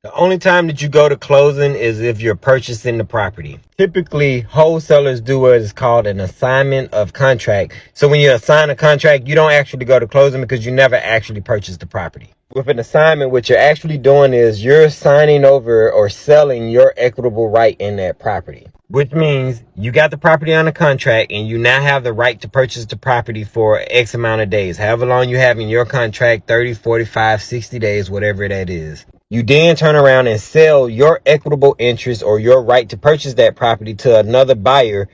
The only time that you go to closing is if you're purchasing the property. Typically, wholesalers do what is called an assignment of contract. So when you assign a contract, you don't actually go to closing because you never actually purchase the property. With an assignment, what you're actually doing is you're signing over or selling your equitable right in that property. Which means you got the property on a contract and you now have the right to purchase the property for X amount of days. However long you have in your contract, 30, 45, 60 days, whatever that is. You then turn around and sell your equitable interest or your right to purchase that property to another buyer.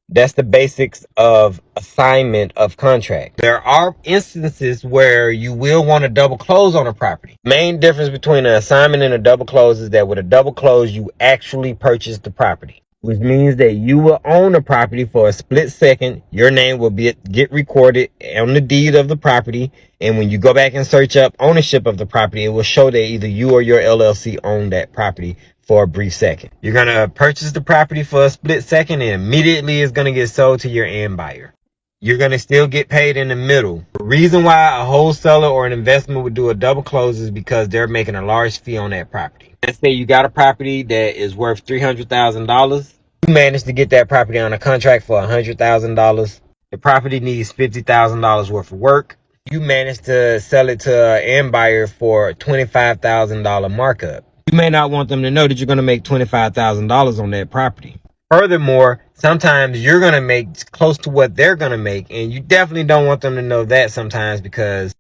That's the basics of assignment of contract. There are instances where you will want to double close on a property. Main difference between an assignment and a double close is that with a double close, you actually purchase the property, which means that you will own the property for a split second. Your name will get recorded on the deed of the property. And when you go back and search up ownership of the property, it will show that either you or your LLC own that property for a brief second. You're going to purchase the property for a split second and immediately it's going to get sold to your end buyer. You're going to still get paid in the middle. The reason why a wholesaler or an investment would do a double close is because they're making a large fee on that property. Let's say you got a property that is worth $300,000. You managed to get that property on a contract for $100,000. The property needs $50,000 worth of work. You managed to sell it to an end buyer for a $25,000 markup. You may not want them to know that you're going to make $25,000 on that property. Furthermore, sometimes you're going to make close to what they're going to make, and you definitely don't want them to know that sometimes because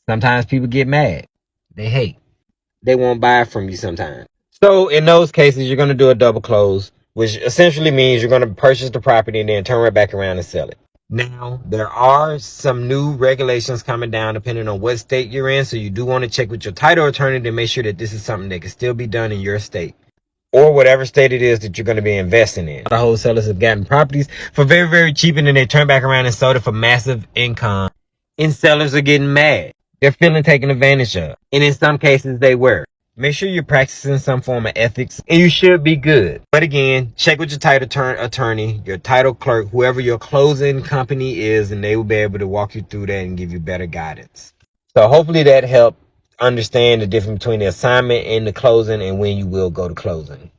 sometimes people get mad. They hate. They won't buy from you sometimes. So in those cases, you're going to do a double close, which essentially means you're going to purchase the property and then turn right back around and sell it. Now, there are some new regulations coming down depending on what state you're in, so you do want to check with your title attorney to make sure that this is something that can still be done in your state or whatever state it is that you're going to be investing in. A lot of wholesalers have gotten properties for very, very cheap and then they turn back around and sold it for massive income. And sellers are getting mad. They're feeling taken advantage of. And in some cases, they were. Make sure you're practicing some form of ethics and you should be good. But again, check with your title attorney, your title clerk, whoever your closing company is, and they will be able to walk you through that and give you better guidance. So hopefully that helped understand the difference between the assignment and the closing and when you will go to closing.